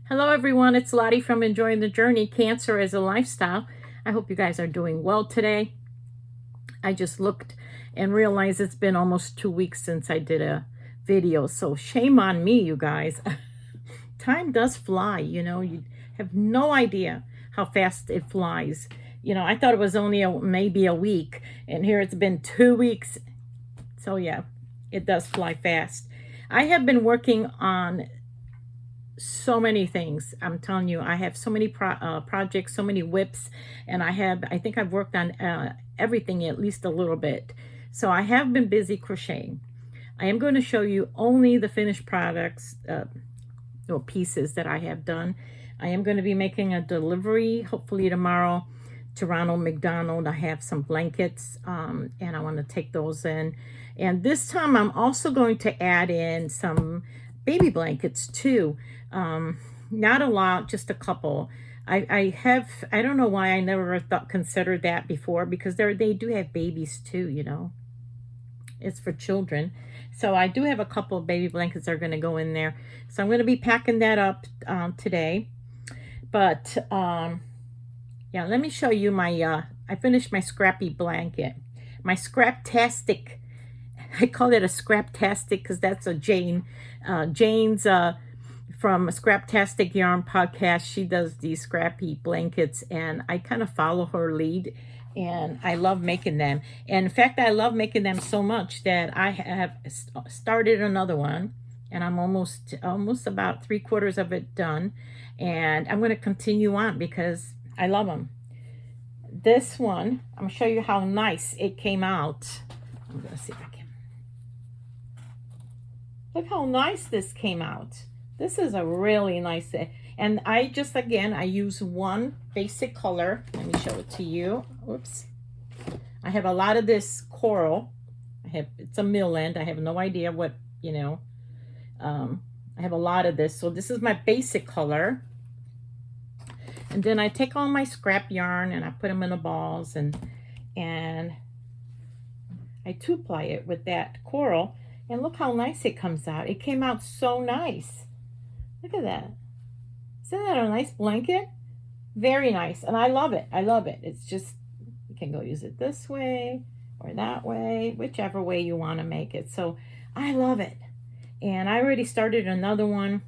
Hello everyone, it's Lottie from Enjoying the Journey, Cancer as a Lifestyle. I hope you guys are doing well today. I just looked and realized it's been almost 2 weeks since I did a video, so shame on me, you guys. Time does fly, you have no idea how fast it flies. I thought it was only maybe a week, and here it's been 2 weeks. So yeah, it does fly fast. I have been working on so many things. I'm telling you, I have so many projects, so many whips, and I think I've worked on everything at least a little bit. So I have been busy crocheting. I am going to show you only the finished products or pieces that I have done. I am going to be making a delivery hopefully tomorrow to Ronald McDonald. I have some blankets and I want to take those in. And this time I'm also going to add in some baby blankets too. Not a lot, just a couple. I don't know why I never considered that before, because they do have babies too, it's for children. So I do have a couple of baby blankets that are going to go in there. So I'm going to be packing that up today. But yeah, let me show you my I finished my scrappy blanket, my scraptastic. I call it a scraptastic because that's a Jane's from Scraptastic Yarn podcast. She does these scrappy blankets, and I kind of follow her lead, and I love making them. And in fact, I love making them so much that I have started another one, and I'm almost about 3/4 of it done, and I'm going to continue on because I love them. This one, I'm going to show you how nice it came out. I'm going to see if I can. Look how nice this came out. This is a really nice, and I use one basic color. Let me show it to you. Oops. I have a lot of this coral. It's a millend. I have no idea what, I have a lot of this. So this is my basic color. And then I take all my scrap yarn and I put them in the balls, and I two-ply it with that coral. And look how nice it comes out. It came out so nice. Look at that. Isn't that a nice blanket? Very nice. And I love it. I love it. It's just, you can go use it this way or that way, whichever way you want to make it. So I love it. And I already started another one.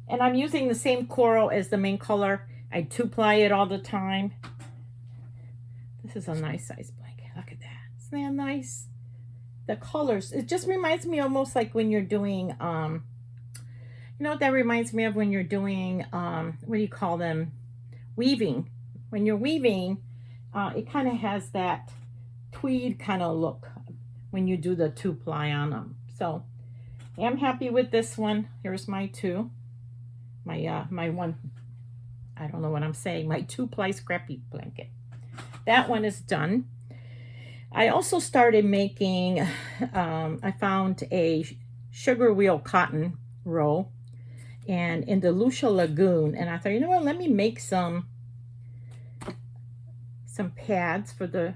And I'm using the same coral as the main color. I two-ply it all the time. This is a nice size blanket. Look at that. Isn't that nice? The colors, it just reminds me almost like when you're doing, you know what that reminds me of? When you're doing, what do you call them? Weaving. When you're weaving, it kind of has that tweed kind of look when you do the two-ply on them. So I'm happy with this one. Here's my two. My one, I don't know what I'm saying, my two-ply scrappy blanket. That one is done. I also started making, I found a sugar wheel cotton roll and in the Lucia Lagoon, and I thought, you know what, let me make some pads for the,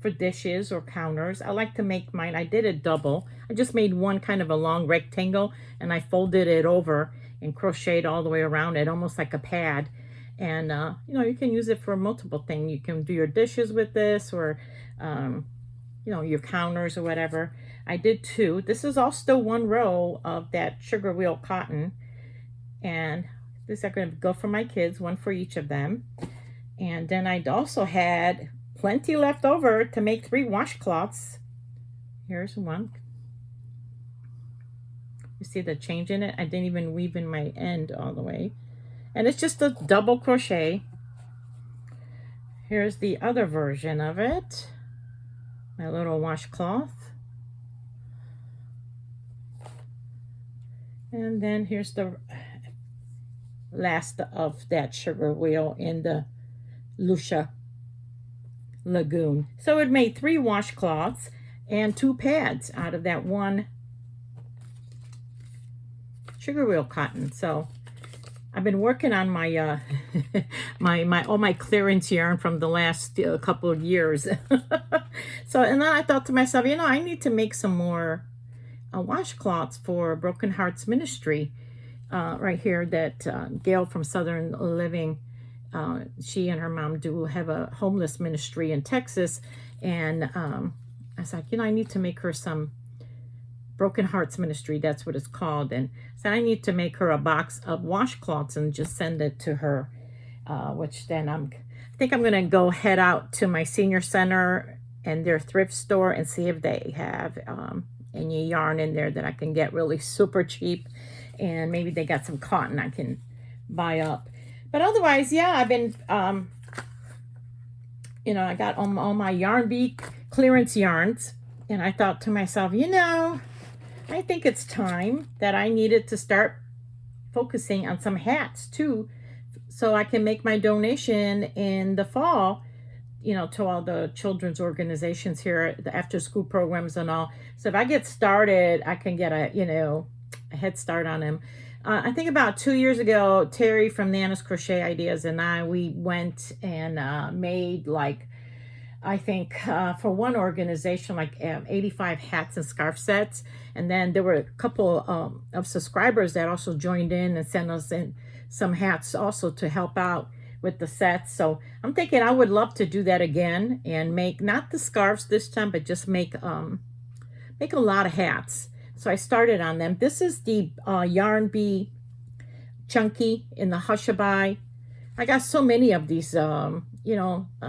for dishes or counters. I like to make mine. I did a double. I just made one kind of a long rectangle, and I folded it over and crocheted all the way around it, almost like a pad. And, you can use it for multiple things. You can do your dishes with this, or, your counters or whatever. I did two. This is all still one row of that sugar wheel cotton. And this is going to go for my kids, one for each of them. And then I also had plenty left over to make 3 washcloths. Here's one. You see the change in it? I didn't even weave in my end all the way. And it's just a double crochet. Here's the other version of it. My little washcloth. And then here's the last of that sugar wheel in the Lucia Lagoon. So it made 3 washcloths and 2 pads out of that one sugar wheel cotton. So I've been working on my all my clearance yarn from the last couple of years. So, and then I thought to myself, I need to make some more washcloths for Broken Hearts Ministry. right here that Gail from Southern Living, she and her mom do have a homeless ministry in Texas. And I was like, I need to make her some Broken Hearts Ministry. That's what it's called. And so I need to make her a box of washcloths and just send it to her, which then I think I'm going to go head out to my senior center and their thrift store and see if they have any yarn in there that I can get really super cheap. And maybe they got some cotton I can buy up. But otherwise, yeah, I've been, I got all my Yarn Bee clearance yarns. And I thought to myself, I think it's time that I needed to start focusing on some hats too, so I can make my donation in the fall, to all the children's organizations here, the after school programs and all. So if I get started, I can get a head start on them. I think about 2 years ago, Terry from Nana's Crochet Ideas and we went and made I think for one organization, 85 hats and scarf sets. And then there were a couple of subscribers that also joined in and sent us in some hats also to help out with the sets. So I'm thinking I would love to do that again and make not the scarves this time, but just make a lot of hats. So I started on them. This is the Yarn Bee Chunky in the Hushabye. I got so many of these, a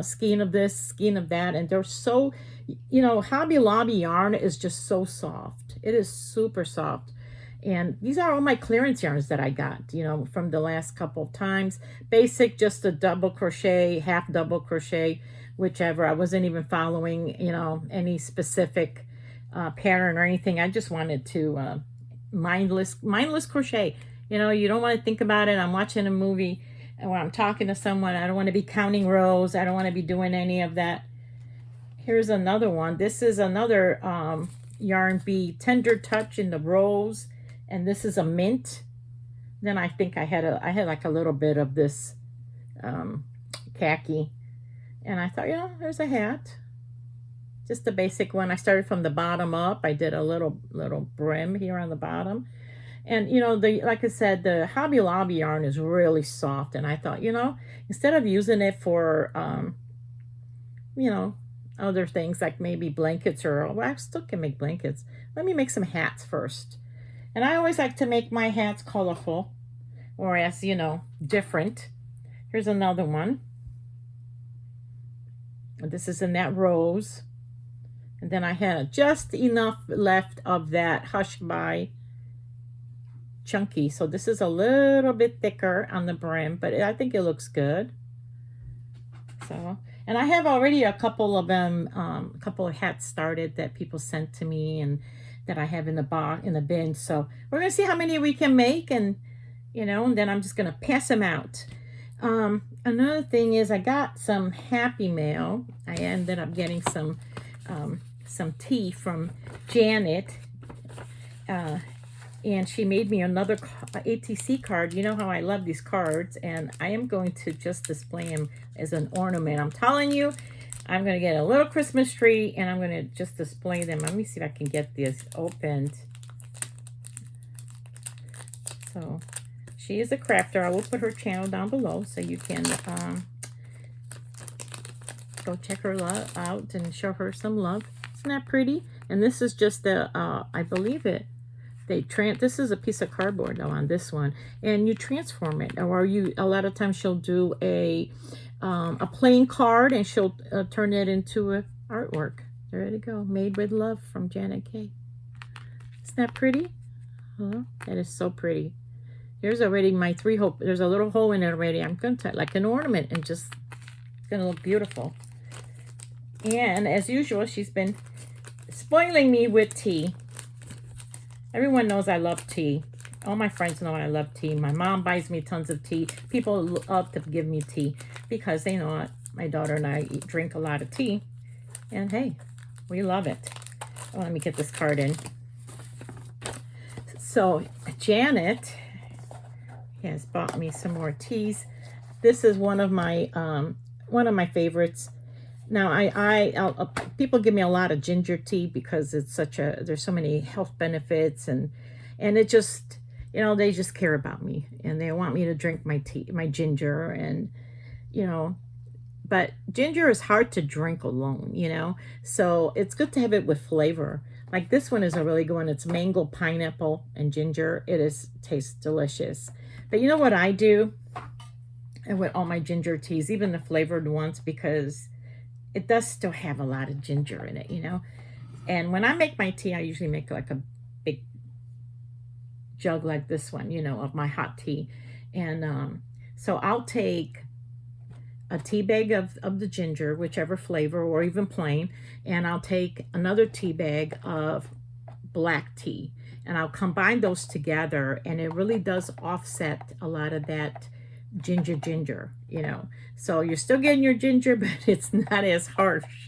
skein of this, skein of that, and they're so, Hobby Lobby yarn is just so soft. It is super soft. And these are all my clearance yarns that I got, from the last couple of times. Basic, just a double crochet, half double crochet, whichever. I wasn't even following, any specific pattern or anything. I just wanted to mindless crochet. You don't want to think about it. I'm watching a movie and when I'm talking to someone, I don't want to be counting rows. I don't want to be doing any of that. Here's another one. This is another Yarn Bee Tender Touch in the rose, and this is a mint. Then I think I had like a little bit of this khaki, and I thought, there's a hat. Just a basic one. I started from the bottom up. I did a little brim here on the bottom. And, like I said, the Hobby Lobby yarn is really soft. And I thought, instead of using it for, other things like maybe blankets I still can make blankets. Let me make some hats first. And I always like to make my hats colorful or as, different. Here's another one. This is in that rose. And then I had just enough left of that Hushabye Chunky. So this is a little bit thicker on the brim, but I think it looks good. So, and I have already a couple of them, a couple of hats started that people sent to me and that I have in the bin. So we're going to see how many we can make and, and then I'm just going to pass them out. Another thing is I got some Happy Mail. I ended up getting some tea from Janet, and she made me another ATC card. You know how I love these cards, and I am going to just display them as an ornament. I'm telling you, I'm going to get a little Christmas tree, and I'm going to just display them. Let me see if I can get this opened. So, she is a crafter. I will put her channel down below so you can go check her out and show her some love. Isn't that pretty? And this is just the, I believe it, this is a piece of cardboard though on this one, and you transform it, or a lot of times she'll do a plain card and she'll turn it into a artwork. There you go. Made with love from Janet K. Isn't that pretty? Oh, that is so pretty. Here's already my 3 hole. There's a little hole in it already. I'm going to like an ornament and just, it's going to look beautiful. And as usual, she's been spoiling me with tea. Everyone knows I love tea. All my friends know I love tea. My mom buys me tons of tea. People love to give me tea because they know my daughter and I drink a lot of tea. And hey, we love it. Oh, let me get this card in. So Janet has bought me some more teas. This is one of my favorites. Now, people give me a lot of ginger tea because it's there's so many health benefits and it just, you know, they just care about me and they want me to drink my tea, my ginger, and, you know, but ginger is hard to drink alone, you know, so it's good to have it with flavor. Like this one is a really good one. It's mango, pineapple, and ginger. Tastes delicious. But you know what I do? And with all my ginger teas, even the flavored ones, because it does still have a lot of ginger in it, you know. And when I make my tea, I usually make like a big jug like this one, you know, of my hot tea. And so I'll take a tea bag of the ginger, whichever flavor, or even plain, and I'll take another tea bag of black tea, and I'll combine those together, and it really does offset a lot of that ginger, you know. So you're still getting your ginger, but it's not as harsh.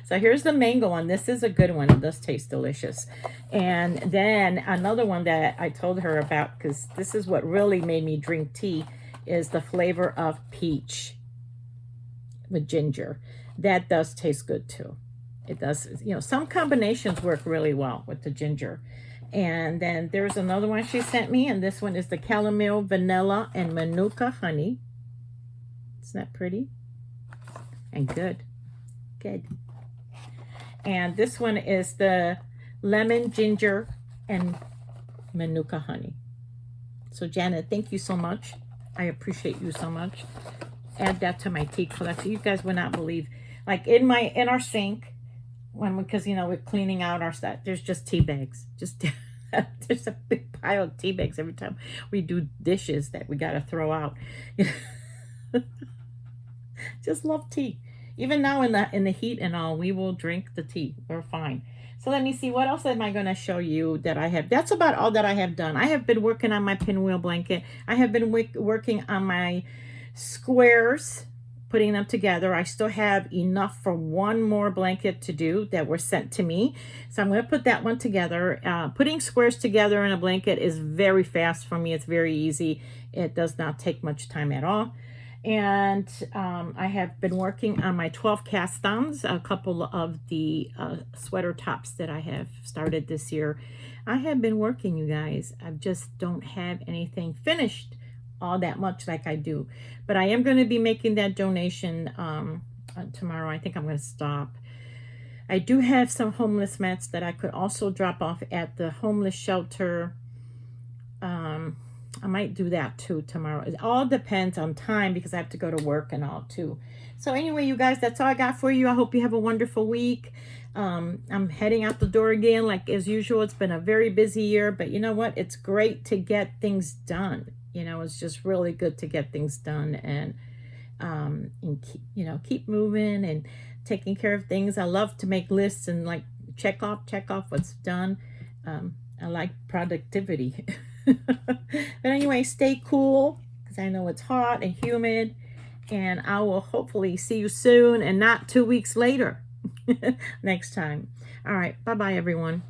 So here's the mango one. This is a good one. It does taste delicious. And then another one that I told her about, because this is what really made me drink tea, is the flavor of peach with ginger. That does taste good too. It does, you know, some combinations work really well with the ginger. And then there's another one she sent me, and this one is the chamomile, vanilla, and manuka honey. Isn't that pretty? And good. Good. And this one is the lemon, ginger, and manuka honey. So Janet, thank you so much. I appreciate you so much. Add that to my tea collection. You guys would not believe, like in our sink, because you know we're cleaning out our stuff, there's just tea bags. Just there's a big pile of tea bags every time we do dishes that we got to throw out. Just love tea. Even now in the heat and all, we will drink the tea. We're fine. So let me see, what else am I going to show you that I have? That's about all that I have done. I have been working on my pinwheel blanket. I have been working on my squares, putting them together. I still have enough for one more blanket to do that were sent to me. So I'm going to put that one together. Putting squares together in a blanket is very fast for me. It's very easy. It does not take much time at all. And I have been working on my 12 cast-ons, a couple of the sweater tops that I have started this year. I have been working, you guys. I just don't have anything finished all that much like I do. But I am going to be making that donation tomorrow. I think I'm going to stop. I do have some homeless mats that I could also drop off at the homeless shelter. I might do that too tomorrow. It all depends on time because I have to go to work and all too. So anyway, you guys, that's all I got for you. I hope you have a wonderful week. I'm heading out the door again like as usual. It's been a very busy year, but you know what? It's great to get things done. You know, it's just really good to get things done and keep moving and taking care of things. I love to make lists and like check off what's done. I like productivity. But anyway, stay cool because I know it's hot and humid, and I will hopefully see you soon and not 2 weeks later next time. All right. Bye-bye, everyone.